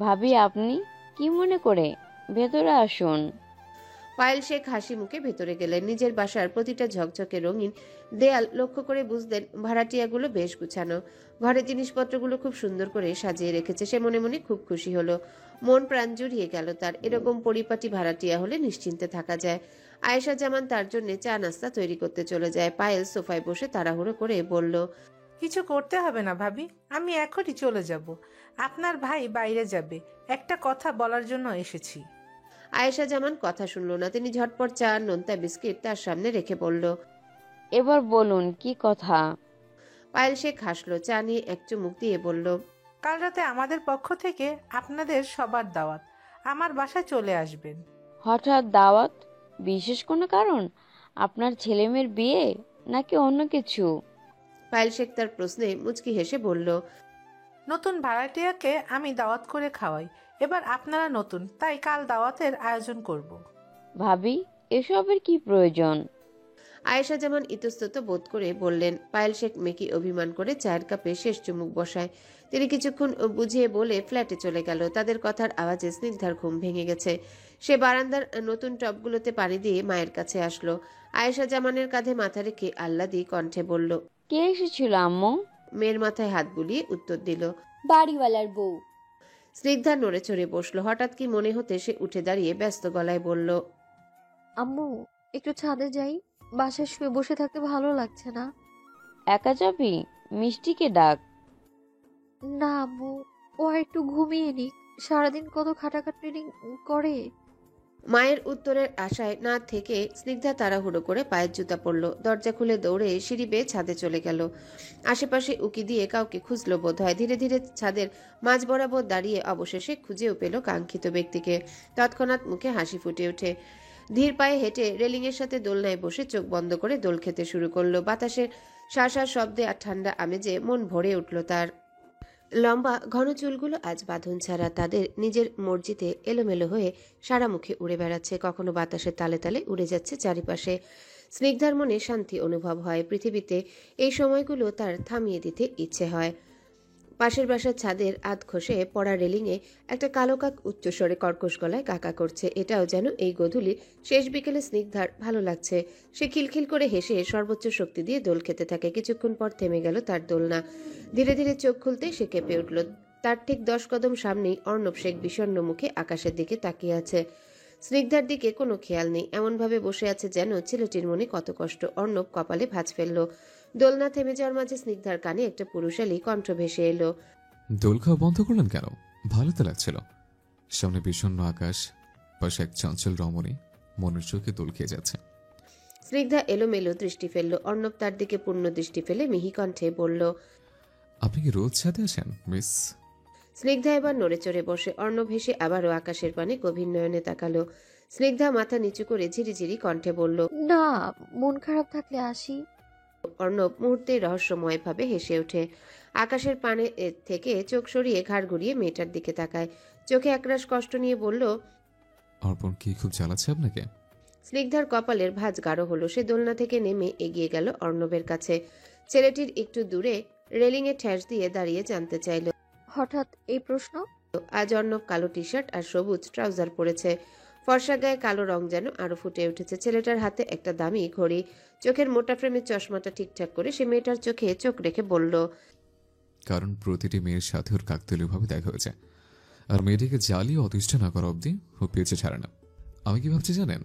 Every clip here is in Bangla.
ভাবি, আপনি কি মনে করে? ভেতরে আসুন। পায়েল শেখ হাসি মুখে ভেতরে গেলেন। নিজের বাসার প্রতিটা ঝকঝকে রঙিন দেয়াল লক্ষ্য করে বুঝলেন ভাড়াটিয়াগুলো বেশ গুছানো। ঘরের জিনিসপত্রগুলো খুব সুন্দর করে সাজিয়ে রেখেছে। সে মনে মনে খুব খুশি হলো। মন প্রাণ জুড়িয়ে গেল তার। এরকম পরিপাটি ভাড়াটিয়া হলে নিশ্চিন্তে থাকা যায়। আয়েশা জামান তার জন্য চা নাস্তা তৈরি করতে চলে যায়। পায়েল সোফায় বসে তাড়াহুড়ো করে বলল, কিছু করতে হবে না ভাবি, আমি এখনই চলে যাব। আপনার ভাই বাইরে যাবে, একটা কথা বলার জন্য এসেছি। আয়েশা জামান কথা শুনল না। তিনি ঝটপট চা আর নোনতা বিস্কিট তার সামনে রেখে বলল, এবার বলুন কি কথা। পায়েল শেখ হাসলো। চা নিয়ে এক চুমুক দিয়ে বলল, কাল রাতে আমাদের পক্ষ থেকে আপনাদের সবার দাওয়াত, আমার বাসায় চলে আসবেন। হঠাৎ দাওয়াত? বিশেষ কোনো কারণ? আপনার ছেলেমেয়ের বিয়ে নাকি অন্য কিছু? পায়েল শেখ তার প্রশ্নে মুচকি হেসে বলল, নতুন ভাড়াটিয়াকে আমি দাওয়াত করে খাওয়াই, এবার আপনারা নতুন, তাই কাল দাওয়াতের আয়োজন করব। ভাবি, এসবের কি প্রয়োজন? আয়েশা জামান ইতস্তত বোধ করে বললেন। পায়েল শেখ মেকি অভিমান করে চায়ের কাপে শেষ চুমুক বসায়। তিনি কিছুক্ষণ বুঝিয়ে বলে ফ্ল্যাটে চলে গেল। তাদের কথার আওয়াজে স্নিগ্ধার ঘুম ভেঙে গেছে। সে বারান্দার নতুন টবগুলোতে পানি দিয়ে মায়ের কাছে আসলো। আয়েশা জামানের কাঁধে মাথা রেখে আহ্লাদি কণ্ঠে বলল, কে এসেছিল আম্মু? মেয়ের মাথায় হাত বুলিয়ে উত্তর দিল, বাড়িওয়ালার বউ। স্নিগ্ধা নড়ে চড়ে বসলো। হঠাৎ কি মনে হতে সে উঠে দাঁড়িয়ে ব্যস্ত গলায় বলল, আম্মু, একটু ছাদে যাই, বাসায় শুয়ে বসে থাকতে ভালো লাগছে না। একা যাবি? মিষ্টিকে ডাক। না আম্মু, ও আর একটু ঘুমিয়ে নিক, সারাদিন কত খাটাখাটনি করে। মায়ের উত্তরের আশায় না থেকে স্নিগ্ধা তাড়াহুড়ো করে পায়ের জুতা পরল। দরজা খুলে দৌড়ে সিঁড়ি বেয়ে ছাদে চলে গেল। আশেপাশে উকি দিয়ে কাউকে খুঁজল বোধ হয়। ধীরে ধীরে ছাদের মাঝ বরাবর দাঁড়িয়ে অবশেষে খুঁজেও পেল কাঙ্ক্ষিত ব্যক্তিকে। তৎক্ষণাৎ মুখে হাসি ফুটে ওঠে। ধীর পায়ে হেঁটে রেলিংয়ের সাথে দোলনায় বসে চোখ বন্ধ করে দোল খেতে শুরু করলো। বাতাসের শাঁসার শব্দে আর ঠান্ডা আমেজে মন ভরে উঠল তার। লম্বা ঘন চুলগুলো আজ বাঁধন ছাড়া, তাদের নিজের মর্জিতে এলোমেলো হয়ে সারা মুখে উড়ে বেড়াচ্ছে। কখনো বাতাসের তালে তালে উড়ে যাচ্ছে চারিপাশে। স্নিগ্ধার মনে শান্তি অনুভব হয়। পৃথিবীতে এই সময়গুলো তার থামিয়ে দিতে ইচ্ছে হয়। পাশের বাসার ছাদের আধ খসে পড়া রেলিংয়ে একটা কালো কাক উচ্চস্বরে কর্কশ গলায় কাকা করছে। এটাও যেন এই গোধূলির শেষ বিকেলে স্নিগ্ধার ভালো লাগছে। সে খিলখিল করে হেসে সর্বোচ্চ শক্তি দিয়ে দোল খেতে থাকে। কিছুক্ষণ পর থেমে গেল তার দোলনা। ধীরে ধীরে চোখ খুলতে সে কেঁপে উঠল। তার ঠিক 10 কদম সামনেই অর্ণব শেখ বিষণ্ণ মুখে আকাশের দিকে তাকিয়ে আছে। স্নিগ্ধার দিকে কোনো খেয়াল নেই। এমনভাবে বসে আছে যেন ছেলেটির মনে কত কষ্ট। অর্ণব কপালে ভাঁজ ফেলল। দোলনা থেমে যাওয়ার মাঝে স্নিগ্ধার কানে একটা পুরুষালী কণ্ঠ ভেসে এলো, দোল খাওয়া বন্ধ করলেন কেন? ভালো তো লাগছিল। সামনে বিষণ্ণ আকাশ, পাশে এক চঞ্চল রমণী মনের চোখে দোল খেয়ে যাচ্ছে। স্নিগ্ধা এলোমেলো দৃষ্টি ফেলল। অর্ণব তার দিকে পূর্ণ দৃষ্টি ফেলে মিহি কণ্ঠে বলল, আপনি কি রোজ ছাদে আসেন মিস? স্নিগ্ধা এবার নড়ে চড়ে বসে। অর্ণব হেসে আবারও আকাশের পানে গভীর নয়নে তাকালো। স্নিগ্ধা মাথা নিচু করে ঝিরিঝিরি কণ্ঠে বলল, না, মন খারাপ থাকলে আসি। অর্ণব মুহূর্তে রহস্যময়ভাবে হেসে ওঠে। আকাশের পানে থেকে চোখ সরিয়ে ঘাড় ঘুরিয়ে মেয়েটার দিকে তাকায়। চোখে একরাশ কষ্ট নিয়ে বলল, অর্পণ কি খুব জ্বালাচ্ছে আপনাকে? স্নিগ্ধার কপালের ভাঁজ গাঢ় হলো। সে দোলনা থেকে নেমে এগিয়ে গেল অর্ণবের কাছে। ছেলেটির একটু দূরে রেলিংয়ে ঠেস দিয়ে দাঁড়িয়ে জানতে চাইল। হঠাৎ এই প্রশ্ন? আজ অর্ণব কালো টি শার্ট আর সবুজ ট্রাউজার পরেছে। ফর্সা গায়ে কালো রং যেন আরো ফুটে উঠেছে। ছেলেটার হাতে একটা দামি ঘড়ি। চোখের মোটা ফ্রেমের চশমাটা ঠিকঠাক করে সে মেয়েটার চোখে চোখ রেখে বলল, কারণ প্রতিটি মেয়ের সাথে ওর কাকতালীয়ভাবে দেখা হয়েছে, আর মেয়েটিকে জ্বালিয়ে অতিষ্ঠ না করা অবধি ও পেয়েছে ছাড়ে না। আমি কি ভাবছি জানেন?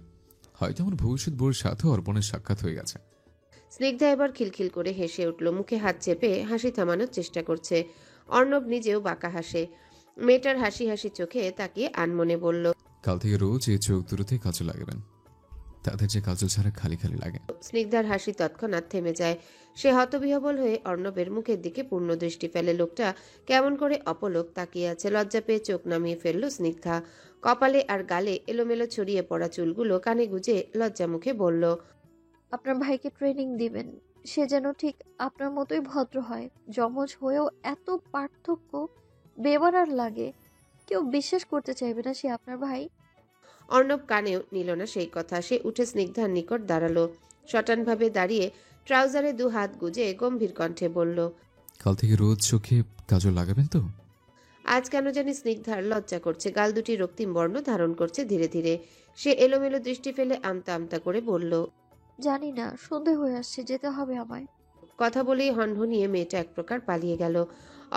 হয়তো আমার ভবিষ্যৎ বউয়ের সাথে অর্পণের সাক্ষাৎ হয়ে গেছে। স্নিগ্ধা এবার খিলখিল করে হেসে উঠল। মুখে হাত চেপে হাসি থামানোর চেষ্টা করছে। অর্ণব নিজেও বাঁকা হাসে। মেয়েটার হাসি হাসি চোখে তাকিয়ে আনমনে বলল, কাল থেকে রোজ এই চোখ দুটোতে কাজল লাগাবেন, তাদের যে কাজল ছাড়া খালি খালি লাগে। স্নিগ্ধার হাসি তৎক্ষণাৎ থেমে যায়। সে হতবিহবল হয়ে অর্ণবের মুখের দিকে পূর্ণ দৃষ্টি ফেলে। লোকটা কেমন করে অপলক তাকিয়ে আছে। লজ্জা পেয়ে চোখ নামিয়ে ফেলল স্নিগ্ধা। কপালে আর গালে এলোমেলো ছড়িয়ে পড়া চুলগুলো কানে গুজে লজ্জা মুখে বলল, আপনার ভাইকে ট্রেনিং দিবেন, সে যেন ঠিক আপনার মতোই ভদ্র হয়। যমজ হয়েও এত পার্থক্য বেবারার লাগে, কেউ বিশ্বাস করতে চাইবে না সে আপনার ভাই। অর্ণব কানেও নিল না সেই কথা। সে উঠে স্নিগ্ধার নিকট দাঁড়ালো। শটানভাবে দাঁড়িয়ে ট্রাউজারে 2 হাত গুজে গম্ভীর কণ্ঠে বলল, কাল থেকে রোজ চোখে কাজল লাগাবেন তো? আজ কেন জানি স্নিগ্ধার লজ্জা করছে, গাল দুটি রক্তিম বর্ণ ধারণ করছে ধীরে ধীরে। সে এলোমেলো দৃষ্টি ফেলে আমতা আমতা করে বলল, জানি না, সন্ধে হয়ে আসছে, যেতে হবে আমায়। কথা বলেই হনহনিয়ে মেয়েটা এক প্রকার পালিয়ে গেল।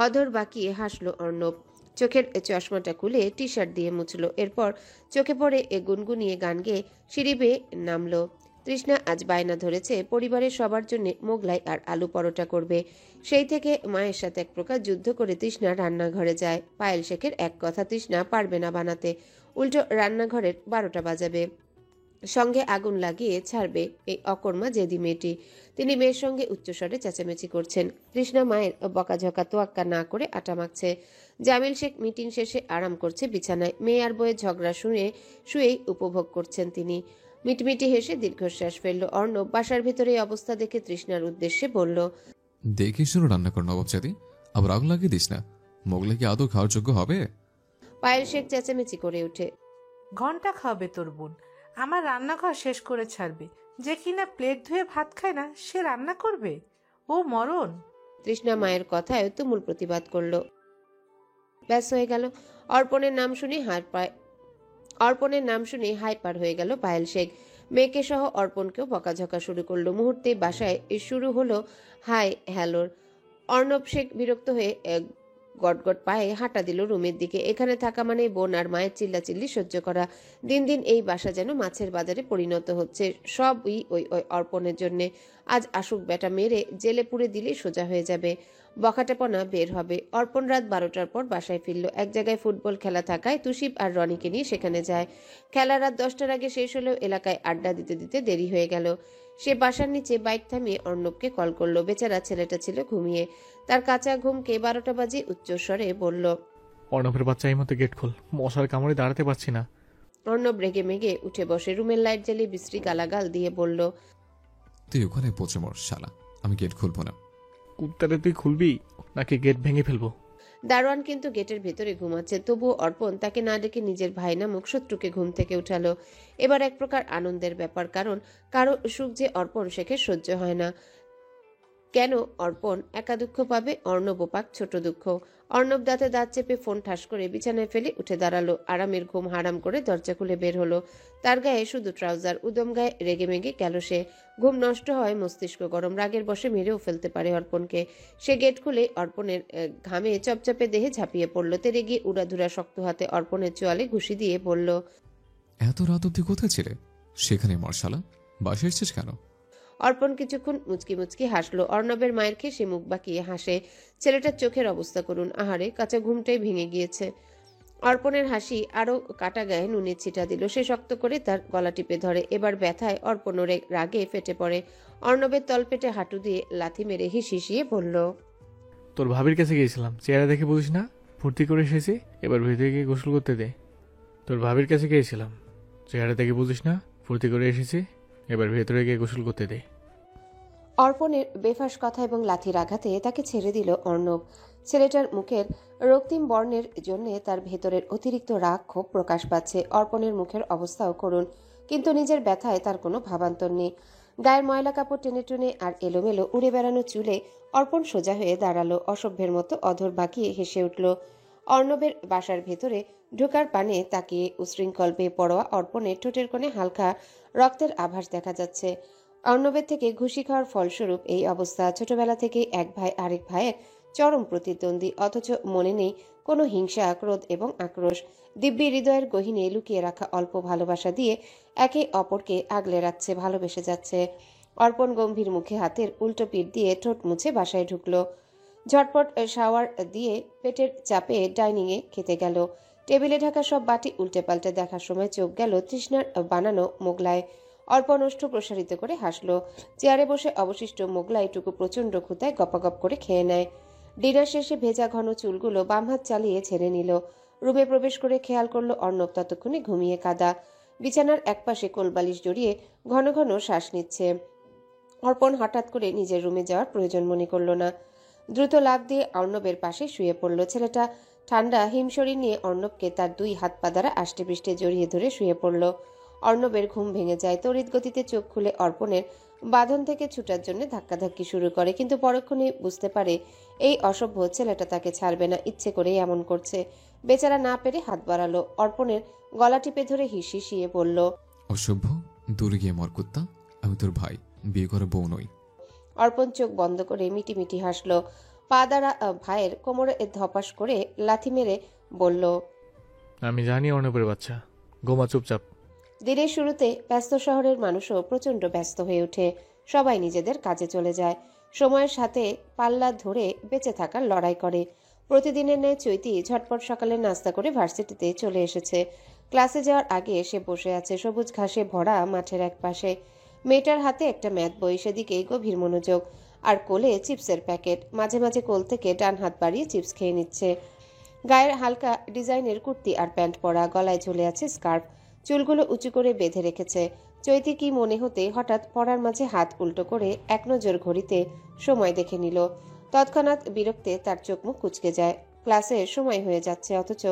অধর বাকিয়ে হাসলো অর্ণব। চোখের চশমাটা খুলে টি শার্ট দিয়ে মুছলো। এরপর চোখে পড়ে গুনগুনিয়ে গান গেয়ে সিঁড়ি বেয়ে নামলো। তৃষ্ণা আজ বায়না ধরেছে পরিবারের সবার জন্য মোগলাই আর আলু পরোটা করবে। সেই থেকে মায়ের সাথে এক প্রকার যুদ্ধ করে তৃষ্ণা রান্নাঘরে যায়। পায়েল শেখের এক কথা, তৃষ্ণা পারবে না বানাতে, উল্টো রান্নাঘরের 12টা বাজাবে। সঙ্গে আগুন লাগিয়ে ছাড়বে এই অকর্মা জেদি মেয়েটি। তিনি মেয়ের সঙ্গে উচ্চস্বরে চেঁচামেচি করছেন। তৃষ্ণা মায়ের বকাঝকা তোয়াক্কা না করে আটা মাখছে। জামিল শেখ মিটিং শেষে আরাম করছে বিছানায়। মেয়ে আর বইয়ের ঝগড়া শুয়েই উপভোগ করছেন তিনি। মিটমিটি হেসে দীর্ঘশ্বাস ফেলল অর্ণব। বাসার ভেতরে এই অবস্থা দেখে তৃষ্ণার উদ্দেশ্যে বলল, দেখে শুনে রান্না কর নবাব জাদি, আবার আগুন লাগিয়ে দিস না। মোগলাই কি আদৌ খাওয়ার যোগ্য হবে? পায়েল শেখ চেঁচামেচি করে ওঠে, ঘন্টা খাওয়াবে তোর বোন, আমার রান্নাঘর শেষ করে ছাড়বে। যে কিনা প্লেট ধুয়ে ভাত খায় না, সে রান্না করবে? ও মরণ! তৃষ্ণা মায়ের কথায় তুমুল প্রতিবাদ করল। ব্যাস হয়ে গেল। অর্পণের নাম শুনে হাইপার হয়ে গেল পায়েল শেখ। মেয়েকে সহ অর্পণকেও বকাঝকা শুরু করলো। মুহূর্তে বাসায় শুরু হলো হাই হ্যালোর। অর্ণব শেখ বিরক্ত হয়ে গটগট পায়ে হাঁটা দিল রুমের দিকে। এখানে থাকা মানে বোন আর মায়ের চিল্লাচিল্লি সহ্য করা। দিন দিন এই বাসা যেন মাছের বাজারে পরিণত হচ্ছে। সবই ওই ওই অর্পণের জন্যে। আজ আসুক বেটা, মেরে জেলে পুরে দিলেই সোজা হয়ে যাবে, বখাটেপনা বের হবে। অর্পণ রাত 12টার পর বাসায় ফিরল। এক জায়গায় ফুটবল খেলা থাকায় তুষিব আর রনিকে নিয়ে সেখানে যায়। খেলা রাত 10টার আগে শেষ হলেও এলাকায় আড্ডা দিতে দিতে দেরি হয়ে গেল। সে বাসার নিচে বাইক থামিয়ে অর্ণবকে কল করলো। বেচারা ছেলেটা ছিল ঘুমিয়ে। তার কাঁচা ঘুমকে 12টা বাজে উচ্চস্বরে বলল, অর্ণবের বাচ্চা এই মতো গেট খোল, মশার কামড়ে দাঁড়াতে পারছি না। অর্ণব রেগে মেগে উঠে বসে রুমের লাইট জ্বালিয়ে বিশ্রী গালাগাল দিয়ে বলল, তুই ওখানে পচে মর শালা, আমি গেট খুলবো না। কুত্তারে তুই খুলবি নাকি গেট ভেঙে ফেলবো? দারোয়ান কিন্তু গেটের ভেতরে ঘুমাচ্ছে। তবুও অর্পণ তাকে না ডেকে নিজের ভাই নামক শত্রুকে ঘুম থেকে উঠালো। এবার এক প্রকার আনন্দের ব্যাপার, কারণ কারো সুখ যে অর্পণ শেখের সহ্য হয় না। কেন অর্পণ একা দুঃখ পাবে? অর্ণব পাক ছোট দুঃখ। অর্ণব দাঁতে দাঁত চেপে ফোন ঠাস করে বিছানায় ফেলে উঠে দাঁড়ালো। আরামের ঘুম হারাম করে দরজা খুলে বের হলো। তার গায়ে শুধু ট্রাউজার। উদম গায়ে রেগে মেগে গেল সে। ঘুম নষ্ট হয়, মস্তিষ্ক গরম, রাগের বশে মেরেও ফেলতে পারে অর্পণকে। সে গেট খুলে অর্পণের ঘামে চপচপে দেহে ঝাঁপিয়ে পড়ল। তেরে গিয়ে উড়াধুরা শক্ত হাতে অর্পণের চোয়ালে ঘুষি দিয়ে বলল, এত রাত অব্দি কোথায় ছিলে? সেখানে মর শালা, বাসায় এসছিস কেন? অর্পণ কিছুক্ষণ মুচকি মুচকি হাসলো। অর্ণবের মায়ের খেয়ে সে মুখ বাঁকিয়ে হাসে। ছেলেটার চোখের অবস্থা করুন, আহারে, কাঁচা ঘুমটাই ভেঙে গিয়েছে। অর্পণের হাসি আরো কাটা গায়ে নুনের ছিটা দিল। সে শক্ত করে তার গলা টিপে ধরে। এবার ব্যথায় অর্পণ রাগে ফেটে পড়ে। অর্ণবের তলপেটে হাঁটু দিয়ে লাথি মেরে হিসিয়ে বলল, তোর ভাবির কাছে গিয়েছিলাম, চেহারা দেখে বুঝিস না ফুর্তি করে এসেছি, এবার ভেতরে গিয়ে গোসল করতে দে। তোর ভাবির কাছে গিয়েছিলাম, চেহারা দেখে বুঝিস না ফুর্তি করে এসেছি, এবার ভেতরে গিয়ে গোসল করতে দে। অর্পণের বেফাস কথা এবং লাথির আঘাতে তাকে ছেড়ে দিল অর্ণব। ছেলেটার মুখের রক্তিম বর্ণের জন্য তার ভেতরের অতিরিক্ত রাগ ক্ষোভ প্রকাশ পাচ্ছে। অর্পণের মুখের অবস্থাও করুন, কিন্তু নিজের ব্যথায় তার কোনো ভাবান্তর নেই। গায়ের ময়লা কাপড় টেনে টেনে আর এলোমেলো উড়ে বেড়ানো চুলে অর্পণ সোজা হয়ে দাঁড়ালো। অসভ্যের মতো অধর বাঁকিয়ে হেসে উঠল। অর্ণবের বাসার ভেতরে ঢোকার পানে তাকিয়ে উশৃঙ্খল বেপরোয়া অর্পণের ঠোঁটের কোণে হালকা রক্তের আভাস দেখা যাচ্ছে। অর্ণবের থেকে ঘুষি খাওয়ার ফলস্বরূপ এই অবস্থা। ছোটবেলা থেকেই এক ভাই আরেক ভাইয়ের চরম প্রতিদ্বন্দ্বী, অথচ মনে নেই কোনো হিংসা, ক্রোধ এবং আক্রোশ। দিব্যি হৃদয়ের গহীনে লুকিয়ে রাখা অল্প ভালোবাসা দিয়ে একে অপরকে আগলে রাখছে, ভালোবেসে যাচ্ছে। অর্পণ গম্ভীর মুখে হাতের উল্টো পিঠ দিয়ে ঠোঁট মুছে বাসায় ঢুকলো। ঝটপট শাওয়ার দিয়ে পেটের চাপে ডাইনিংয়ে খেতে গেল। টেবিলে ঢাকা সব বাটি উল্টে পাল্টে দেখার সময় চোখ গেল তৃষ্ণার বানানো মোগলায়। অর্পণ ওষ্ঠ প্রসারিত করে হাসলো। চেয়ারে বসে অবশিষ্ট মোগলাইটুকু প্রচণ্ড ক্ষুধায় গপাগপ করে খেয়ে নেয়। ডিনার শেষে ভেজা ঘন চুলগুলো বাম হাত চালিয়ে ছেড়ে নিল। রুমে প্রবেশ করে খেয়াল করলো অর্ণব ততক্ষণে ঘুমিয়ে কাদা। বিছানার একপাশে কোলবালিশ জড়িয়ে ঘন ঘন শ্বাস নিচ্ছে। অর্পণ হঠাৎ করে নিজের রুমে যাওয়ার প্রয়োজন মনে করল না। দ্রুত লাফ দিয়ে অর্ণবের পাশে শুয়ে পড়ল। ছেলেটা ঠান্ডা হিমশরীর নিয়ে অর্ণবকে তার দুই হাত পা দ্বারা আষ্টে পৃষ্ঠে জড়িয়ে ধরে শুয়ে পড়ল। অর্ণবের ঘুম ভেঙে যায়। তড়িৎ গতিতে চোখ খুলে অর্পণের বাঁধন থেকে ছুটার জন্য ধাক্কাধাক্কি শুরু করে, কিন্তু পরক্ষণে বুঝতে পারে এই অসভ্য ছেলেটা তাকে ছাড়বে না, ইচ্ছে করেই এমন করছে। বেচারা না পেরে হাত বাড়ালো, অর্পণের গলা টিপে ধরে হিসিয়ে বলল, অসভ্য, দূরে গিয়ে মর কুত্তা। আমি তোর ভাই, বিয়ে করা বউ নই। অর্পণ চোখ বন্ধ করে মিটিমিটি হাসলো। পা দ্বারা ভাইয়ের কোমরে ধপাস করে লাথি মেরে বলল, আমি জানি অর্ণবের বাচ্চা, গোমা চুপচাপ। দিনের শুরুতে ব্যস্ত শহরের মানুষও প্রচণ্ড ব্যস্ত হয়ে ওঠে। সবাই নিজেদের কাজে চলে যায়, সময়ের সাথে পাল্লা ধরে বেঁচে থাকার লড়াই করে। প্রতিদিনের ন্যায় চৈতি ঝটপট সকালে নাস্তা করে ভার্সিটিতে চলে এসেছে। ক্লাসে যাওয়ার আগে সে বসে আছে সবুজ ঘাসে ভরা মাঠের এক পাশে। মেয়েটার হাতে একটা ম্যাথ বই, সেদিকে গভীর মনোযোগ। আর কোলে চিপসের প্যাকেট, মাঝে মাঝে কোল থেকে ডান হাত বাড়িয়ে চিপস খেয়ে নিচ্ছে। গায়ের হালকা ডিজাইনের কুর্তি আর প্যান্ট পরা, গলায় ঝুলে আছে স্কার্ফ, চুলগুলো উঁচু করে বেঁধে রেখেছে। চৈতি কি মনে হতে হঠাৎ পড়ার মাঝে হাত উল্টো করে এক নজর ঘড়িতে সময় দেখে নিল। তৎক্ষণাৎ বিরক্তে তার চোখ মুখ কুঁচকে যায়। ক্লাসের সময় হয়ে যাচ্ছে, অথচ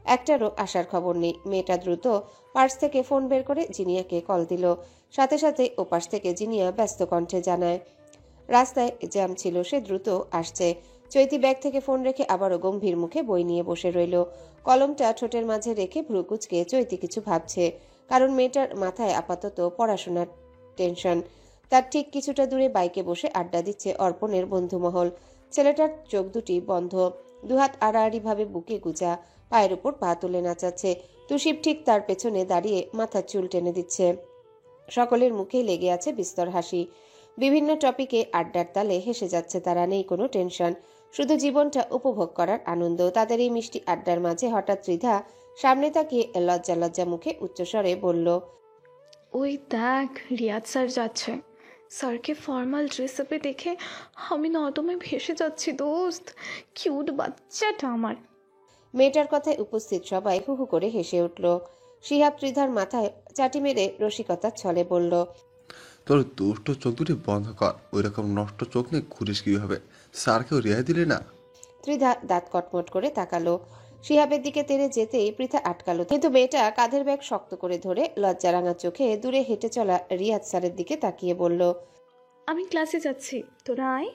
একটারও আসার খবর নেই। মেয়েটা দ্রুত পার্স থেকে ফোন বের করে জিনিয়াকে কল দিল। সাথে সাথে ওপাশ থেকে জিনিয়া ব্যস্ত কণ্ঠে জানায় রাস্তায় জ্যাম ছিল, সে দ্রুত আসছে। চৈতি ব্যাগ থেকে ফোন রেখে আবারও গম্ভীর মুখে বই নিয়ে বসে রইল। কলমটা ঠোঁটের মাঝে রেখে ভ্রু কুঁচকে চৈতি কিছু ভাবছে, কারণ মেয়েটার মাথায় আপাতত পড়াশোনার টেনশন। তার ঠিক কিছুটা দূরে বাইকে বসে আড্ডা দিচ্ছে অর্পণের বন্ধুমহল। ছেলেটার চোখ দুটি বন্ধ, দুহাত আড়াআড়ি ভাবে বুকে গুজা, পায়ের উপর পা তুলে নাচাচ্ছে। তুষিব ঠিক তার পেছনে দাঁড়িয়ে মাথার চুল টেনে দিচ্ছে। সকলের মুখেই লেগে আছে বিস্তর হাসি। বিভিন্ন টপিকে আড্ডার তালে হেসে যাচ্ছে তারা, নেই কোনো টেনশন, শুধু জীবনটা উপভোগ করার আনন্দ। তাদের এই মিষ্টি আড্ডার মাঝে হঠাৎ ত্রিধা সামনে তাকিয়ে লজ্জা লজ্জা মুখে উচ্চস্বরে বলল, ওই দেখ, রিয়াদ স্যার যাচ্ছে। স্যারকে ফর্মাল ড্রেস আপে দেখে আমি নর্দমে ভেসে যাচ্ছি দোস্ত। কিউট বাচ্চাটা আমার। মেয়েটার কথায় উপস্থিত সবাই হু হু করে হেসে উঠল। শিহাব ত্রিধার মাথায় চাটি মেরে রসিকতার ছলে বলল, তোর দুষ্ট চোখ দুটি বন্ধ কর, ওই রকম নষ্ট চোখ নিয়ে ঘুরিস কিভাবে? স্যারকেও রেহাই দিলে না? ত্রিধা দাঁত কটমট করে তাকালো। শিহাবের দিকে তেড়ে যেতেই পৃথা আটকালো, কিন্তু মেয়েটা কাঁধের ব্যাগ শক্ত করে ধরে লজ্জারাঙা চোখে দূরে হেঁটে চলা রিয়াদ স্যারের দিকে তাকিয়ে বলল, আমি ক্লাসে যাচ্ছি, তোরা আয়।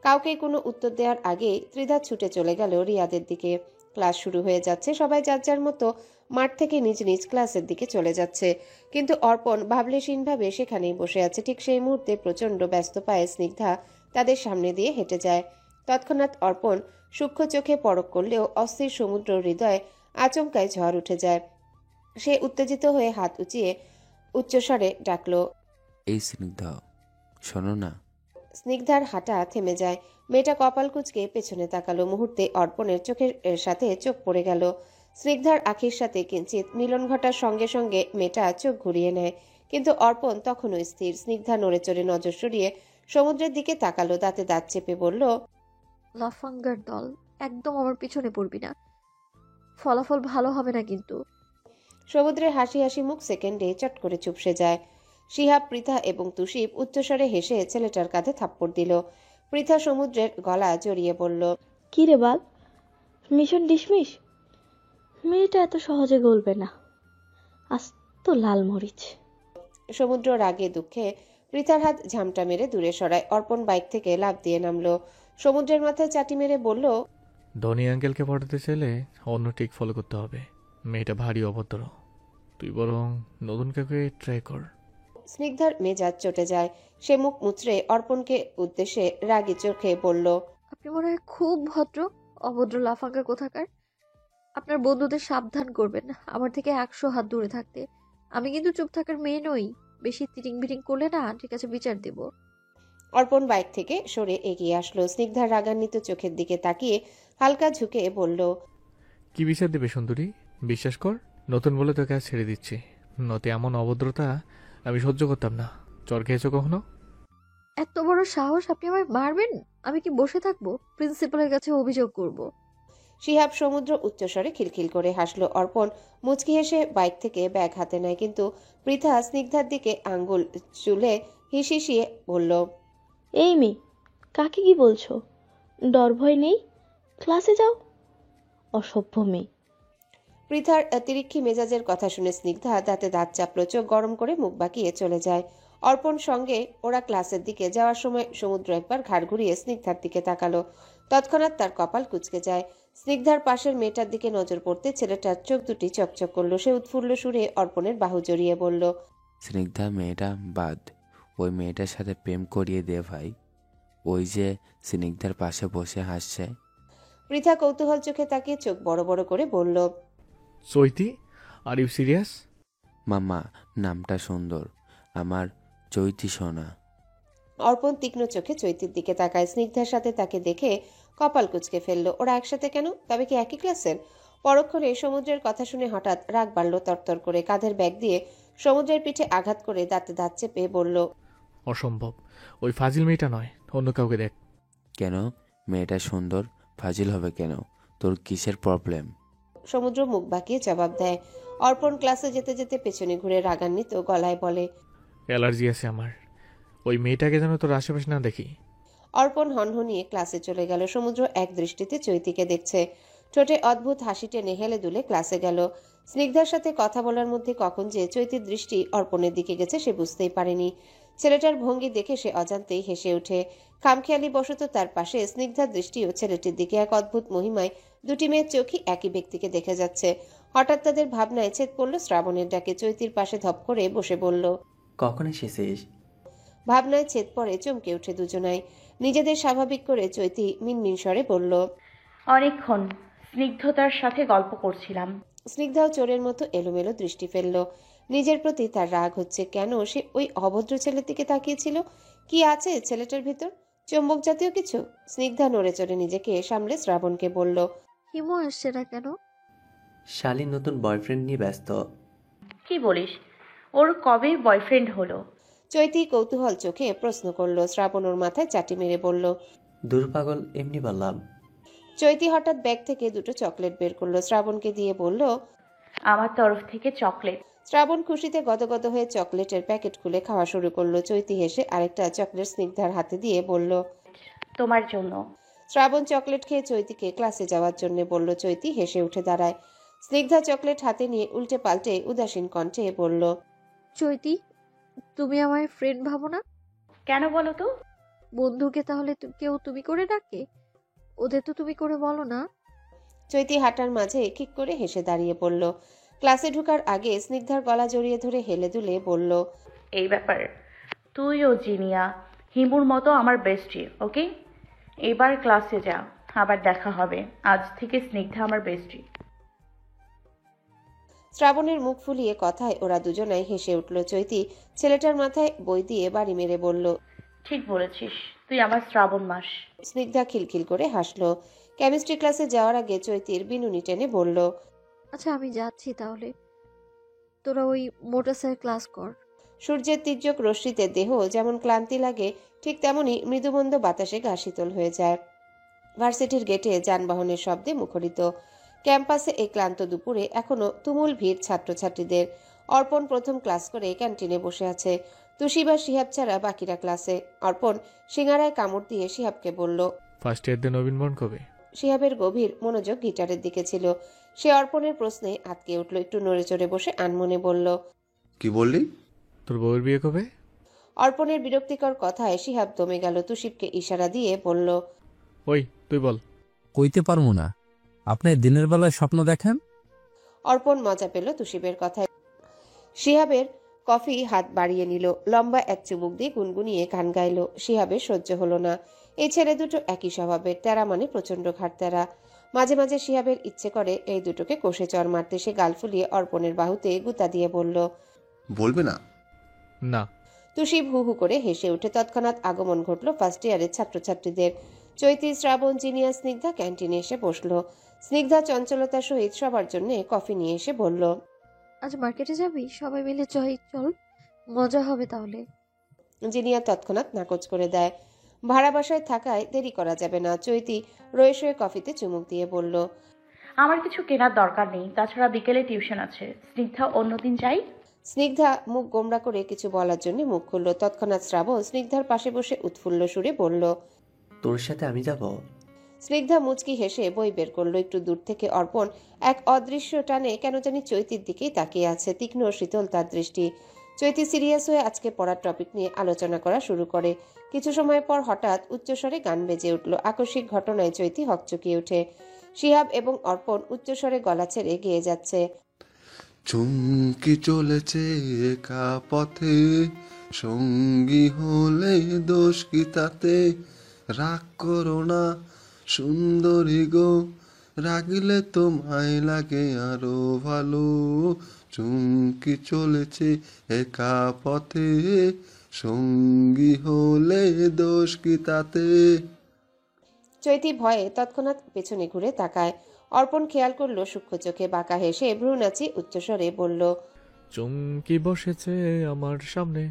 কাউকে কোনো উত্তর দেওয়ার আগেই ত্রিধা ছুটে চলে গেল রিয়াদের দিকে। ক্লাস শুরু হয়ে যাচ্ছে, সবাই যার যার মতো মাঠ থেকে নিজ নিজ ক্লাসের দিকে চলে যাচ্ছে, কিন্তু অর্পণ ভাবলেশীনভাবে সেখানেই বসে আছে। ঠিক সেই মুহূর্তে প্রচণ্ড ব্যস্ত পায়ে স্নিগ্ধা তাদের সামনে দিয়ে হেঁটে যায়। তৎক্ষণাৎ অর্পণ সূক্ষ্ম চোখে পরখ করলেও অস্থির সমুদ্র হৃদয়ে আচমকায় ঝড় উঠে যায়। সে উত্তেজিত হয়ে হাত উঁচিয়ে উচ্চস্বরে ডাকল, এই স্নিগ্ধা, শোনো না। স্নিগ্ধার হাঁটা থেমে যায়। মেয়েটা কপাল কুঁচকে পেছনে তাকালো। মুহূর্তে অর্পণের চোখের সাথে চোখ পড়ে গেল। স্নিগ্ধার আখির সাথে কিঞ্চিত মিলন ঘটার সঙ্গে সঙ্গে মেয়েটা চোখ ঘুরিয়ে নেয়, কিন্তু অর্পণ তখনও স্থির। স্নিগ্ধা নড়ে চড়ে নজর সরিয়ে সমুদ্রের দিকে তাকালো, দাঁতে দাঁত চেপে বলল, লাফাঙ্গার দল, একদম আমার পিছনে পড়বি না, ফলাফল ভালো হবে না কিন্তু। সমুদ্রের হাসি হাসি মুখ সেকেন্ডে চট করে চুপসে যায়। শিহাব, পৃথা এবং তুষিব উচ্চস্বরে হেসে ছেলেটার কাঁধে থাপ্পড় দিল। পৃথা সমুদ্রের গলা জড়িয়ে বলল, কি রে বাল, মিশন ডিসমিস? মেয়েটা এত সহজে গলবে না, আজ তো লাল মরিচ। সমুদ্র রাগে দুঃখে পৃথার হাত ঝামটা মেরে দূরে সরায়। অর্পণ বাইক থেকে লাফ দিয়ে নামলো, সমুদ্রের মাথায় চাটি মেরে বলল, ধনী আঙ্কেলকে পটাতে চাইলে অন্য টিক ফলো করতে হবে। মেয়েটা ভারী অভদ্র, তুই বরং নতুন কাউকে ট্রাই কর। স্নিগ্ধার মেজাজ চটে যায়। সে মুখ মুচড়ে অর্পণকে উদ্দেশ্যে রাগী চোখে বলল, আপনি মনে হয় খুব ভদ্র, অভদ্র লাফাঙ্গা কোথাকার। আপনার বন্ধুদের সাবধান করবেন আমার থেকে 100 হাত দূরে থাকতে। আমি কিন্তু চুপ থাকার মেয়ে নই, বেশি তিরিং বিরিং করলে না ঠিক আছে বিচার দেব। অর্পণ বাইক থেকে সরে এগিয়ে আসলো। স্নিগ্ধার রাগান্বিত চোখের দিকে তাকিয়ে হালকা ঝুঁকে বলল, কি বিচার দেবে সুন্দরী? বিশ্বাস কর, নতুন বলে তোকে আজ ছেড়ে দিচ্ছি, নতে এমন অভদ্রতা আমি সহ্য করতাম না। চর খেয়েছো কখনো? এত বড় সাহস, আপনি আমায় মারবেন? আমি কি বসে থাকবো? প্রিন্সিপালের কাছে অভিযোগ করব। শিহাব সমুদ্র উচ্চস্বরে খিলখিল করে হাসলো। অর্পণ মুচকি হেসে বাইক থেকে ব্যাগ হাতে নেয়, কিন্তু পৃথা স্নিগ্ধার দিকে আঙ্গুল চুলে হিসিয়ে বলল, এই মেয়ে, কাকে কি বলছো? ডর ভয় নেই, ক্লাসে যাও। অসভ্য মেয়ে। পৃথার তিরিক্ষি মেজাজের কথা শুনে স্নিগ্ধা দাঁতে দাঁত চাপলো, চোখ গরম করে মুখ বাঁকিয়ে চলে যায়। অর্পণ সঙ্গে ওরা ক্লাসের দিকে যাওয়ার সময় সমুদ্র একবার ঘাড় ঘুরিয়ে স্নিগ্ধার দিকে তাকালো। তৎক্ষণাৎ তার কপাল কুঁচকে যায়। স্নিগ্ধার পাশের মেয়েটার দিকে নজর পড়তে ছেলেটার চোখ দুটি চকচক করলো। সে উৎফুল্ল সুরে অর্পণের বাহু জড়িয়ে বলল, স্নিগ্ধা মেয়েটা বাদ, ওই মেয়েটার সাথে প্রেম করিয়ে দে ভাই। ওই যে স্নিগ্ধার পাশে বসে হাসছে। পৃথা কৌতূহল চোখে তাকিয়ে চোখ বড় বড় করে বলল, চৈতি, আর ইউ সিরিয়াস? মামা, নামটা সুন্দর, আমার চৈতি সোনা। অর্পণ তীক্ষ্ণ চোখে চৈতির দিকে তাকায়। স্নিগ্ধার সাথে তাকে দেখে কপাল কুঁচকে ফেললো। ওরা একসাথে কেন? তবে কি একই ক্লাসের? পরক্ষণে সমুদ্রের কথা শুনে হঠাৎ রাগ বাড়ল তরতর করে। কাঁধের ব্যাগ দিয়ে সমুদ্রের পিঠে আঘাত করে দাঁতে দাঁত চেপে বলল, অসম্ভব, ওই ফাজিল মেয়েটা নয়, অন্য কাউকে দেখ। কেন? মেয়েটা সুন্দর, ফাজিল হবে কেন? তোর কিসের প্রবলেম? সমুদ্র মুখ বাঁকিয়ে জবাব দেয়। অর্পণ ক্লাসে যেতে যেতে পেছনে ঘুরে রাগান্বিত গলায় বলে, অ্যালার্জি আছে আমার, ওই মেয়েটাকে যেন তোর আশেপাশে না দেখি। অর্পণ হনহনিয়ে ক্লাসে চলে গেল। সমুদ্র এক দৃষ্টিতে চৈতিকে দেখছে। ঠোঁটে অদ্ভুত হাসি টেনে হেলে দুলে ক্লাসে গেল। স্নিগ্ধার সাথে কথা বলার মধ্যে কখন যে চৈতির দৃষ্টি অর্পণের দিকে গেছে সে বুঝতেই পারেনি। ছেলেটার ভঙ্গি দেখে সে অজান্তেই হেসে ওঠে। খামখেয়ালি বশত তার পাশে স্নিগ্ধার দৃষ্টিও ছেলেটির দিকে। এক অদ্ভুত মহিমায় দুটি মেয়ের চোখই একই ব্যক্তিকে দেখে যাচ্ছে। হঠাৎ তাদের ভাবনায় ছেদ পড়ল শ্রাবণের ডাকে। চৈতির পাশে ধপ করে বসে বলল, কখন এসেছিস? ভাবনায় ছেদ পড়ে চমকে ওঠে দুজনাই। নিজেদের স্বাভাবিক করে চৈতি মিনমিন স্বরে বলল, অনেকক্ষণ স্নিগ্ধতার সাথে গল্প করছিলাম। স্নিগ্ধাও চোরের মতো এলোমেলো দৃষ্টি ফেলল। নিজের প্রতি তার রাগ হচ্ছে। কেন সে ওই অভদ্র ছেলের দিকে তাকিয়েছিল? কি আছে ছেলেটার ভিতর? চুম্বক জাতীয় কিছু? স্নিগ্ধা নড়ে চড়ে নিজেকে সামলে শ্রাবণকে বলল, হিমু আসছে না কেন? শালী নতুন বয়ফ্রেন্ড নিয়ে ব্যস্ত। কি বলিস? ওর কবে বয়ফ্রেন্ড হলো? চৈতি কৌতূহল চোখে প্রশ্ন করলো। শ্রাবণ ওর মাথায় চাটি মেরে বলল, দূর পাগল, এমনি বললাম। চৈতি হঠাৎ ব্যাগ থেকে দুটো চকলেট বের করলো। শ্রাবণকে দিয়ে বলল, আমার তরফ থেকে চকলেট। শ্রাবণ খুশিতে গদগদ হয়ে চকলেটের প্যাকেট খুলে খাওয়া শুরু করলো। চৈতি হেসে আরেকটা চকলেট স্নিগ্ধার হাতে দিয়ে বলল, তোমার জন্য। শ্রাবণ চকলেট খেয়ে চৈতিকে ক্লাসে যাওয়ার জন্য বলল। চৈতি হেসে উঠে দাঁড়ায়। স্নিগ্ধা চকলেট হাতে নিয়ে উল্টে পাল্টে উদাসীন কণ্ঠে বলল, চৈতি, তুমি আমার ফ্রেন্ড ভাবো না? কেন বলো তো? বন্ধুকে তাহলে কেউ তুমি করে ডাকে, ওদের তো তুমি করে বলো না। চৈতি হাঁটার মাঝে ঠিক করে হেসে দাঁড়িয়ে পড়ল। ক্লাসে ঢোকার আগে স্নিগ্ধার গলা জড়িয়ে ধরে হেলে দুলে বলল, এই ব্যাপার তুইও জিনিয়া হিমুর মতো আমার বেস্টি, ওকে? এবার ক্লাসে যা, আবার দেখা হবে। আজ থেকে স্নিগ্ধা আমার বেস্টি। শ্রাবণের মুখ ফুলিয়ে কথায় ওরা দুজনাই হেসে উঠল। চৈতি ছেলেটার মাথায় বই দিয়ে বাড়ি মেরে বলল, ঠিক বলেছিস, তুই আমার শ্রাবণ মাস। স্নিগ্ধা খিলখিল করে হাসলো। কেমিস্ট্রি ক্লাসে যাওয়ার আগে চৈতির বিনুনি টেনে বলল, আচ্ছা আমি যাচ্ছি তাহলে, তোরা ওই মোটর স্যার ক্লাস কর। সূর্যের তীর্যক রশ্মিতে দেহ যেমন ক্লান্তি লাগে ঠিক তেমনি মৃদুমন্দ বাতাসে গা শীতল হয়ে যায়। ভার্সিটির গেটে যানবাহনের শব্দে মুখরিত। ক্যাম্পাসে এই ক্লান্ত দুপুরে এখনো তুমুল ভিড় ছাত্রছাত্রীদের। অর্পণ প্রথম ক্লাস করে ক্যান্টিনে বসে আছে। তুষিবা শিহাব ছাড়া বাকিরা ক্লাসে। অর্পণ সিঙ্গারায় কামড় দিয়ে শিহাবকে বলল, ফার্স্ট ইয়ার দিয়ে নবীনবরণ কবে? শিহাবের গভীর মনোযোগ গিটারের দিকে ছিল। সে অর্পণের প্রশ্নে আটকে উঠল। একটু নড়ে চড়ে বসে আনমনে বলল, কি বললি? তোর বউয়ের বিয়ে কবে? অর্পণের বিরক্তিকর কথায় শিহাব দমে গেল। তুষিবকে ইশারা দিয়ে বলল, ওই তুই বল। কইতে পারবো না, আপনি দিনের বেলায় স্বপ্ন দেখেন? অর্পণ মজা পেল তুষিবের কথায়। শিহাবের কফি হাত বাড়িয়ে নিল। লম্বা এক চুমুক দিয়ে গুনগুনিয়ে গান গাইল। শিহাবের সহ্য হলো না। এই ছেলে দুটো একই স্বভাবের। তেরা মানে প্রচন্ড ঘাট তেরা। মাঝে মাঝে শিহাবের ইচ্ছে করে এই দুটোকে কষে চর মারতে। সে গাল ফুলিয়ে অর্পণের বাহুতে গুতা দিয়ে বলল, বলবে না? না। তুষিব হু হু করে হেসে উঠে। তৎক্ষণাৎ আগমন ঘটল ফার্স্ট ইয়ারের ছাত্রছাত্রীদের। চৈতি, শ্রাবণ, জিনিয়া, স্নিগ্ধা ক্যান্টিনে এসে বসলো। স্নিগ্ধা চঞ্চলতার সহিত সবার জন্য কফি নিয়ে এসে বলল, আজ মার্কেটে যাবি? সবাই মিলে চল, মজা হবে তাহলে। জিনিয়া তৎক্ষণাৎ নাকচ করে দেয়। ভাড়া বাসায় থাকায় দেরি করা যাবে না। চৈতি রয়ে শয়ে কফিতে চুমুক দিয়ে বলল, আমার কিছু কেনার দরকার নেই, তাছাড়া বিকেলে টিউশন আছে। স্নিগ্ধা, অন্যদিন যাই। স্নিগ্ধা মুখ গোমড়া করে কিছু বলার জন্য মুখ খুলল। তৎক্ষণাৎ শ্রাবণ স্নিগ্ধার পাশে বসে উৎফুল্ল সুরে বলল, তোর সাথে আমি যাব। স্নিগ্ধা মুচকি হেসে বই বের করলো। একটু দূর থেকে অর্পণ এক অদৃশ্য টানে কেন জানি চৈতির দিকেই তাকিয়ে আছে। তীক্ষ্ণ শীতল তার দৃষ্টি। চৈতি সিরিয়াস হয়ে আজকে পড়ার টপিক নিয়ে আলোচনা করা শুরু করে। কিছু সময় পর হঠাৎ উচ্চস্বরে গান বেজে উঠল। আকস্মিক ঘটনায় চৈতি হকচকিয়ে ওঠে। শিহাব এবং অর্পণ উচ্চস্বরে গলা ছেড়ে গেয়ে যাচ্ছে। চুমকি চলেছে একা পথে, সঙ্গী হলে দোষ কি তাতে, রাগ করো না সুন্দরী গো, রাগলে তোমায় লাগে আরো ভালো, চুমকি চলেছে একা পথে, সঙ্গী হলে দোষ কি তাতে। চৈতি ভয়ে তৎক্ষণাৎ পেছনে ঘুরে তাকায়। অর্পণ খেয়াল করলো সূক্ষ্ম চোখে বাঁকা হেসে ভ্রু নাচি উচ্চস্বরে বলল, চুমকি বসেছে আমার সামনে,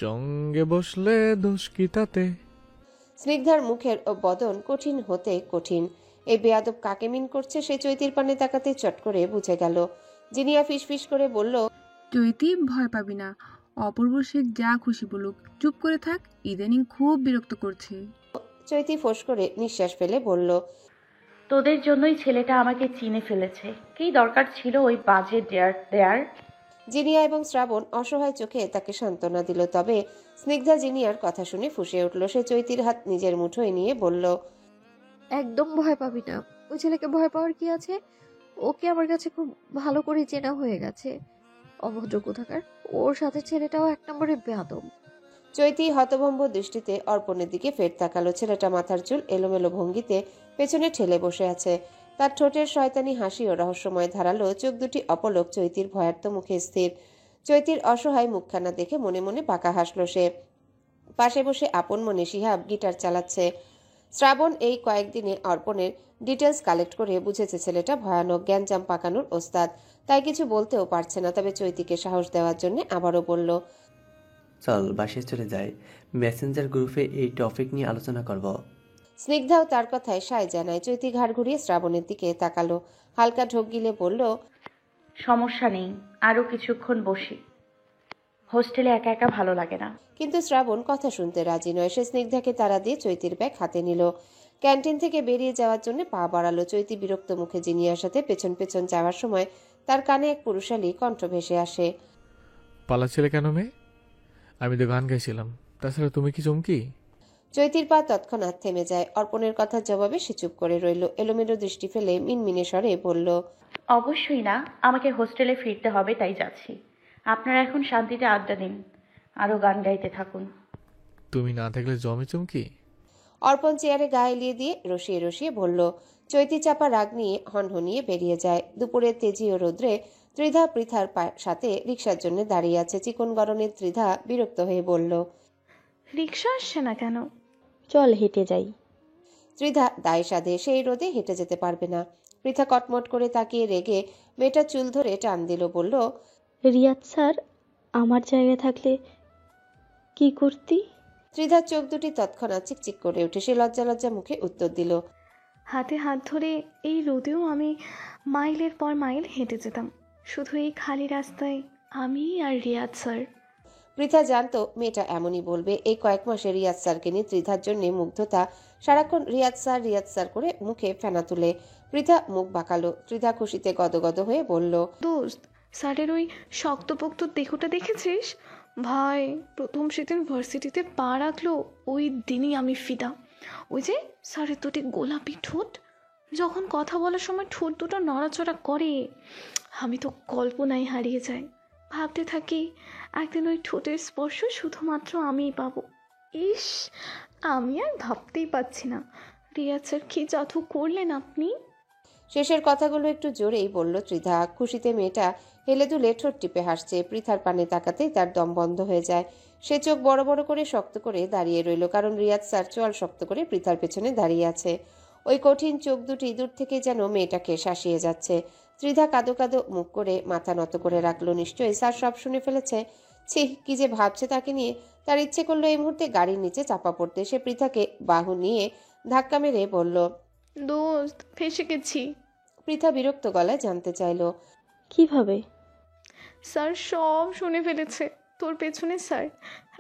সঙ্গে বসলে দোষ কি তাতে। স্নিগ্ধার মুখের বদন কঠিন হতে কঠিন। এই বেয়াদব কাকে মিন করছে সে চৈতির পানে তাকাতে চট করে বুঝে গেল। জিনিয়া ফিসফিস করে বলল, চৈতি ভয় পাবি না, অপূর্ব শেখ যা খুশি বলুক, চুপ করে থাক, ইদানিং খুব বিরক্ত করছে। চৈতি ফোঁস করে নিঃশ্বাস ফেলে বলল, তোদের জন্যই ছেলেটা আমাকে চিনে ফেলেছে। কি দরকার ছিল ওই বাজে দেয়ার? জিনিয়া এবং শ্রাবণ অসহায় চোখে তাকে সান্ত্বনা দিল। তবে স্নিগ্ধা জিনিয়ার কথা শুনে ফুঁসে উঠল। সে চৈতির হাত নিজের মুঠোয় নিয়ে বলল, একদম ভয় পাবি না। ওই ছেলেকে ভয় পাওয়ার কি আছে? ওকে আমার কাছে খুব ভালো করে চেনা হয়ে গেছে। অভদ্র কোথাকার, ওর সাথে ছেলেটাও এক নম্বরে বেয়াদব। চৈতি হতভম্ব দৃষ্টিতে অর্পণের দিকে ফের তাকালো। ছেলেটা মাথার চুল এলোমেলো ভঙ্গিতে পেছনে ঠেলে বসে আছে। তার ঠোঁটের শয়তানি হাসি ও রহস্যময় ধারালো চোখ দুটি অপলক চৈতির ভয়ার্ত মুখে স্থির। চৈতির অসহায় মুখখানা দেখে মনে মনে বাঁকা হাসল সে। পাশে বসে আপন মনে শিহাব গিটার চালাচ্ছে। শ্রাবণ এই কয়েকদিনে অর্পণের ডিটেলস কালেক্ট করে বুঝেছে ছেলেটা ভয়ানক গ্যাঞ্জাম পাকানোর ওস্তাদ। তাই কিছু বলতেও পারছে না। তবে চৈতিকে সাহস দেওয়ার জন্য আবারও বলল, চল বাসায় চলে যাই, মেসেঞ্জার গ্রুপে এই টপিক নিয়ে আলোচনা করব। স্নিগ্ধাও তার কথায় সায় জানায়। চৈতি ঘাড় ঘুরিয়ে শ্রাবণের দিকে তাকালো। হালকা ঢোক গিলে বলল, সমস্যা নেই, আরও কিছুক্ষণ বসি। হোস্টেলে একা একা ভালো লাগে না। কিন্তু শ্রাবণ কথা শুনতে রাজি নয়। সে স্নিগ্ধাকে তাড়া দিয়ে চৈতির ব্যাগ হাতে নিল। ক্যান্টিন থেকে বেরিয়ে যাওয়ার জন্য পা বাড়ালো। চৈতি বিরক্ত মুখে জিনিয়ার সাথে পেছন পেছন যাওয়ার সময় তার কানে এক পুরুষালী কণ্ঠ ভেসে আসে, পালাচ্ছিলে কেন মেয়ে? আমি তো গান গাইছিলাম, তাছাড়া তুমি কি চমকি? চৈতির পা তৎক্ষণাৎ থেমে যায়। অর্পণের কথার জবাবে সে চুপ করে রইল। এলোমেলো দৃষ্টি ফেলে মিনমিনে স্বরে বলল, অবশ্যই না, আমাকে হোস্টেলে ফিরতে হবে, তাই যাচ্ছি। আপনারা এখন শান্তিতে আড্ডা দিন, আরও গান গাইতে থাকুন। তুমি না থাকলে জমে চমকি। অর্পণ চেয়ারে গায়ে এলিয়ে দিয়ে রসিয়ে রসিয়ে বলল। চৈতি চাপা রাগ নিয়ে হনহনিয়ে বেরিয়ে যায়। দুপুরের তেজি ও রোদ্রে ত্রিধা পৃথার সাথে রিক্সার জন্য দাঁড়িয়ে আছে। চিকন গরনের ত্রিধা বিরক্ত হয়ে বলল, রিক্সা আসছে না কেন? চল হেঁটে যাই। ত্রিধা দায় সাধে সেই রোদে হেঁটে যেতে পারবে না। পৃথা কটমট করে তাকিয়ে রেগে মেয়েটা চুল ধরে টান দিল, বলল, রিয়াদ স্যার আমার জায়গায় থাকলে কি করতি? ত্রিধার চোখ দুটি তৎক্ষণাৎ চিকচিক করে উঠে। সে লজ্জা লজ্জা মুখে উত্তর দিল, হাতে হাত ধরে এই রোদেও আমি মাইলের পর মাইল হেঁটে যেতাম, শুধু এই খালি রাস্তায় আমি আর রিয়াদ স্যার। পৃথা জানতো মেয়েটা এমনই বলবে। এই কয়েক মাসে রিয়াদ স্যারকে নিয়ে ত্রিধার জন্য মুগ্ধতা। সারাক্ষণ রিয়াদ স্যার করে মুখে ফেনা তুলে। পৃথা মুখ বাঁকালো। ত্রিধা খুশিতে গদগদ হয়ে বলল, দোস্ত, স্যারের ওই শক্তপোক্ত দেহটা দেখেছিস? ভাই, প্রথম সেদিন ভার্সিটিতে পা রাখলো ওই দিনই আমি ফিদা। ওই যে স্যারের দুটি গোলাপি ঠোঁট, যখন কথা বলার সময় ঠোঁট দুটো নড়াচড়া করে, আমি তো কল্পনায় হারিয়ে যাই। ভাবতে থাকি একদিন ওই ঠোঁটের স্পর্শ শুধুমাত্র আমিই পাবো। ইস, আমি আর ভাবতেই পাচ্ছি না রিয়াজ স্যার কি জাদু করলেন আপনি। শেষের কথাগুলো একটু জোরেই বলল ত্রিধা। খুশিতে মেয়েটা হেলে দুলে ঠোঁট টিপে হাসছে। পৃথার পানে তাকাতেই তার দম বন্ধ হয়ে যায়। সে চোখ বড় বড় করে শক্ত করে দাঁড়িয়ে রইল, কারণ রিয়াদ স্যার চোয়াল শক্ত করে পৃথার পেছনে দাঁড়িয়ে আছে। ওই কঠিন চোখ দুটি দূর থেকে যেন মেয়েটাকে শাসিয়ে যাচ্ছে। ত্রিধা কাঁদো কাঁদো মুখ করে মাথা নত করে রাখলো। নিশ্চয়ই স্যার সব শুনে ফেলেছে। ছি, কি যে ভাবছে তাকে নিয়ে। তার ইচ্ছে করলো এই মুহূর্তে গাড়ির নিচে চাপা পড়তে। সে পৃথাকে বাহু নিয়ে ধাক্কা মেরে বলল, দোস্ত, ফেঁসে গেছি। পৃথা বিরক্ত গলায় জানতে চাইল, কিভাবে? স্যার সব শুনে ফেলেছে, তোর পেছনে স্যার।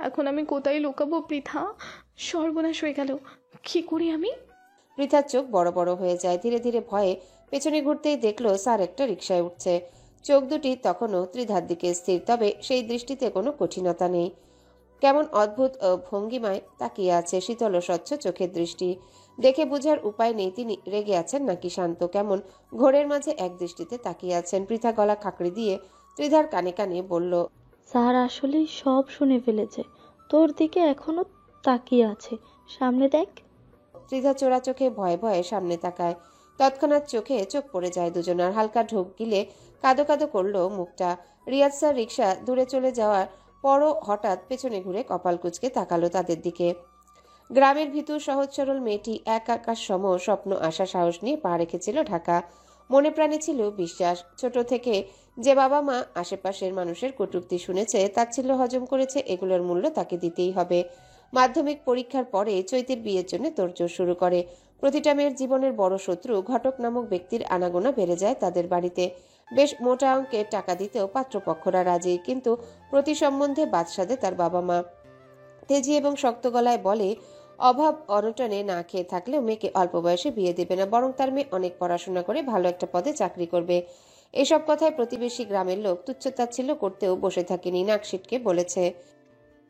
এখন আমি কোথায় লুকাবো পৃথা? সর্বনাশ হয়ে গেল, কি করি আমি? পৃথার চোখ বড় বড় হয়ে যায়। ধীরে ধীরে ভয়ে পেছনে ঘুরতেই দেখলো স্যার একটা রিকশায় উঠছে। চোখ দুটি তখনও ত্রিধার দিকে স্থির, তবে সেই দৃষ্টিতে কোনো কঠিনতা নেই। কেমন অদ্ভুত ভঙ্গিমায় তাকিয়ে আছে শীতল ও স্বচ্ছ চোখের দৃষ্টি। দেখে বোঝার উপায় নেই তিনি রেগে আছেন নাকি শান্ত। কেমন ঘোরের মাঝে এক দৃষ্টিতে তাকিয়ে আছেন। পৃথা গলা খাকড়ি দিয়ে ত্রিধার কানে কানে বলল, স্যার আসলেই সব শুনে ফেলেছে, তোর দিকে এখনো তাকিয়ে আছে, সামনে দেখ। ত্রিধা চোরা চোখে ভয়ে ভয়ে সামনে তাকায়। তৎক্ষণাৎ চোখে চোখ পড়ে যায় দুজনার। হালকা ঢোক গিলে কাদো কাদো করলো মুখটা। রিয়াজ স্যার রিক্সা দূরে চলে যাওয়ার পরও হঠাৎ পেছনে ঘুরে কপাল কুঁচকে তাকালো তাদের দিকে। গ্রামের ভীতু সহজ সরল মেয়েটি এক আকাশ সম স্বপ্ন আশা সাহস নিয়ে পা রেখেছিল ঢাকা। মনে প্রাণে ছিল বিশ্বাস। ছোট থেকে যে বাবা মা আশেপাশের মানুষের কটূক্তি শুনেছে, তাচ্ছিল্য হজম করেছে, এগুলোর মূল্য তাকে দিতেই হবে। মাধ্যমিক পরীক্ষার পরে চৈতির বিয়ের জন্য তোড়জোড় শুরু করে। প্রতিটা মেয়ের জীবনের বড় শত্রু ঘটক নামক ব্যক্তির আনাগোনা বেড়ে যায় তাদের বাড়িতে। বেশ মোটা অঙ্কের টাকা দিতেও পাত্রপক্ষরা রাজি, কিন্তু প্রতি সম্বন্ধে বাদ সাধে তার বাবা মা। তেজি এবং শক্ত গলায় বলে, অভাব অনটনে না খেয়ে থাকলেও মেয়েকে অল্প বয়সে বিয়ে দেবে না, বরং তার মেয়ে অনেক পড়াশোনা করে ভালো একটা পদে চাকরি করবে। এসব কথায় প্রতিবেশী গ্রামের লোক তুচ্ছতাচ্ছিল্য করতেও বসে থাকেনি, নাক সিটকে বলেছে,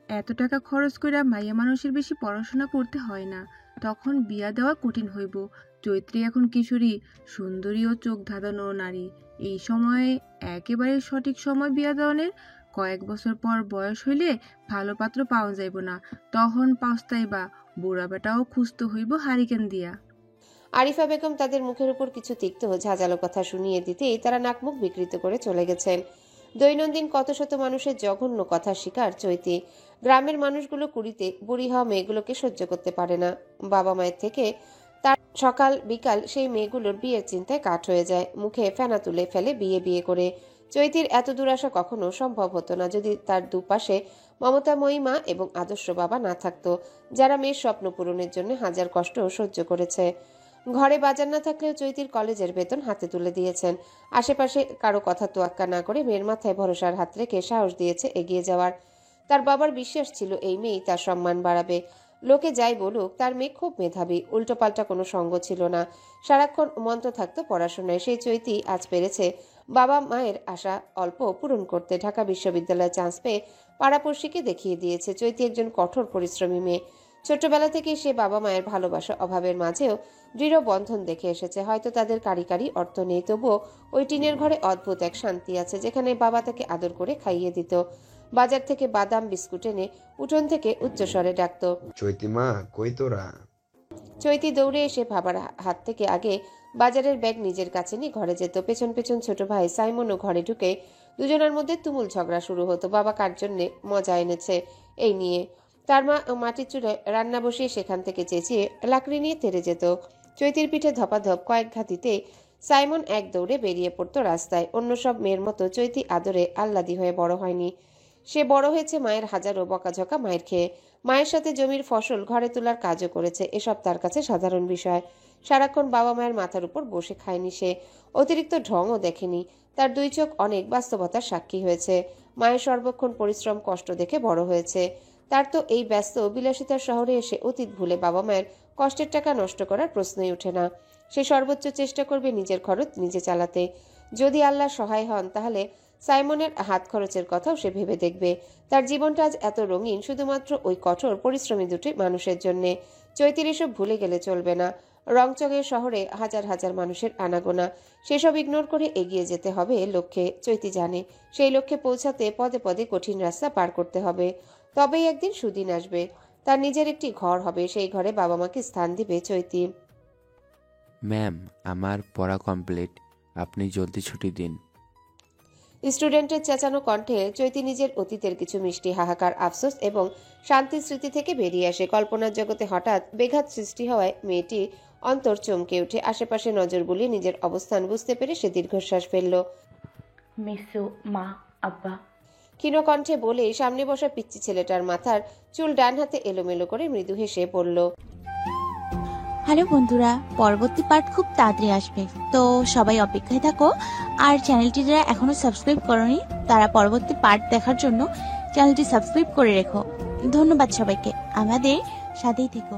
এত টাকা খরচ করে মাইয়া মানুষের বেশি পড়াশোনা করতে হয় না, তখন বিয়া দেওয়া কঠিন হইব। চৈত্রী এখন কিশোরী, সুন্দরী ও চোখ ধাঁধানো নারী। এই সময়ে একেবারে সঠিক সময় বিয়া দেওয়ানের। কয়েক বছর পর বয়স হইলে ভালো পাত্র পাওয়া যাইব না, তখন পাওস্তাইবা, বুড়া বেটাও খুঁজতে হইব হারিকেন দিয়া। আরিফা বেগম তাদের মুখের উপর কিছু তিক্ত ঝাঁঝালো কথা শুনিয়ে দিতেই তারা নাকমুখ বিকৃত করে চলে গেছেন। দৈনন্দিন কত শত মানুষের জঘন্য কথা শিকার চৈতি। গ্রামের মানুষগুলো কুড়িতে বুড়ি হওয়া মেয়েগুলোকে সহ্য করতে পারে না। বাবা মায়ের থেকে তার সকাল বিকাল সেই মেয়েগুলোর বিয়ের চিন্তায় কাঠ হয়ে যায়। মুখে ফেনা তুলে ফেলে বিয়ে বিয়ে করে। চৈতির এত দুরাশা কখনো সম্ভব হতো না যদি তার দুপাশে মমতাময়ী মা এবং আদর্শ বাবা না থাকতো, যারা মেয়ের স্বপ্ন পূরণের জন্য হাজার কষ্ট সহ্য করেছে। ঘরে বাজার না থাকলেও চৈতির কলেজের বেতন হাতে তুলে দিয়েছেন। আশেপাশে কারো কথা তোয়াক্কা না করে মেয়ের মাথায় ভরসার হাত রেখে সাহস দিয়েছে এগিয়ে যাওয়ার। তার বাবার বিশ্বাস ছিল এই মেয়েই তার সম্মান বাড়াবে। লোকে যাই বলুক, তার মেয়ে খুব মেধাবী, উল্টোপাল্টা কোনো সঙ্গ ছিল না, সারাক্ষণ মন্ত্র থাকতো পড়াশোনায়। সেই চৈতি আজ পেরেছে বাবা মায়ের আশা অল্প পূরণ করতে। ঢাকা বিশ্ববিদ্যালয়ে চান্স পেয়ে পাড়াপড়শিকে দেখিয়ে দিয়েছে। চৈতি একজন কঠোর পরিশ্রমী মেয়ে। ছোটবেলা থেকেই সে বাবা মায়ের ভালোবাসা অভাবের মাঝেও দৃঢ় বন্ধন দেখে এসেছে। হয়তো তাদের কারি অর্থ নেই, তবুও ওই টিনের ঘরে অদ্ভুত এক শান্তি আছে, যেখানে বাবা তাকে আদর করে খাইয়ে দিত। বাজার থেকে বাদাম বিস্কুট এনে উঠোন থেকে উচ্চস্বরে ডাকত, চৈতিমা কই তোরা। চৈতি দৌড়ে এসে বাবার হাত থেকে আগে বাজারের ব্যাগ নিজের কাছে নিয়ে ঘরে যেত। পেছন পেছন ছোট ভাই সাইমনও ঘরে ঢুকে দুজনের মধ্যে তুমুল ঝগড়া শুরু হতো। বাবা কার জন্যে মজা এনেছে এই নিয়ে। তার মা মাটির চুলে রান্না বসিয়ে সেখান থেকে চেঁচিয়ে লাকড়ি নিয়ে তেড়ে যেত। চৈতির পিঠে ধপাধপ কয়েক ঘাতিতে সাইমন এক দৌড়ে বেরিয়ে পড়তো রাস্তায়। অন্য সব মেয়ের মতো চৈতি আদরে আহ্লাদি হয়ে বড় হয়নি। সে বড় হয়েছে মায়ের হাজারো বকাঝকা মায়ের খেয়ে। মায়ের সাথে জমির ফসল ঘরে তোলার কাজও করেছে, এসব তার কাছে সাধারণ বিষয়। সারাক্ষণ বাবা মায়ের মাথার উপর বসে খায়নি সে, অতিরিক্ত ঢংও দেখেনি। তার দুই চোখ অনেক বাস্তবতার সাক্ষী হয়েছে। মায়ের সর্বক্ষণ পরিশ্রম কষ্ট দেখে বড় হয়েছে। তার তো এই ব্যস্ত বিলাসিতার শহরে এসে অতীত ভুলে বাবা মায়ের কষ্টের টাকা নষ্ট করার প্রশ্নই ওঠে না। সে সর্বোচ্চ চেষ্টা করবে নিজের খরচ নিজে চালাতে। যদি আল্লাহ সহায় হন, তাহলে সাইমনের হাত খরচের কথাও সে ভেবে দেখবে। তার জীবনটা আজ এত রঙিন শুধুমাত্র ওই কঠোর পরিশ্রমী দুটি মানুষের জন্যে। চৈতির এসব ভুলে গেলে চলবে না। রংচঙের শহরে হাজার হাজার মানুষের আনাগোনা, সেসব ইগনোর করে এগিয়ে যেতে হবে লক্ষ্যে। চৈতি জানে সেই লক্ষ্যে পৌঁছাতে পদে পদে কঠিন রাস্তা পার করতে হবে। তবেই একদিন সুদিন আসবে, তার নিজের একটি ঘর হবে। সেই ঘরে বাবা মাকে স্থান দিবে চৈতি। ম্যাম, আমার পড়া কমপ্লিট, আপনি জলদি ছুটি দিন। স্টুডেন্টের চেঁচানো কণ্ঠে চৈতি নিজের অতীতের কিছু মিষ্টি হাহাকার, আফসোস এবং শান্তির স্মৃতি থেকে বেরিয়ে আসে। কল্পনার জগতে হঠাৎ বেঘাত সৃষ্টি হওয়ায় মেয়েটি অন্তর চমকে উঠে। আশেপাশে নজর বুলিয়ে নিজের অবস্থান বুঝতে পেরে সে দীর্ঘশ্বাস ফেলল। মিস ইউ মা, আব্বা। ক্ষীণ কণ্ঠে বলে সামনে বসা পিচ্চি ছেলেটার মাথার চুল ডান হাতে এলোমেলো করে মৃদু হেসে বলল, হ্যালো বন্ধুরা, পরবর্তী পার্ট খুব তাড়াতাড়ি আসবে, তো সবাই অপেক্ষায় থাকো। আর চ্যানেলটি যারা এখনো সাবস্ক্রাইব করোনি, তারা পরবর্তী পার্ট দেখার জন্য চ্যানেলটি সাবস্ক্রাইব করে রেখো। ধন্যবাদ সবাইকে, আমাদের সাথেই থেকো।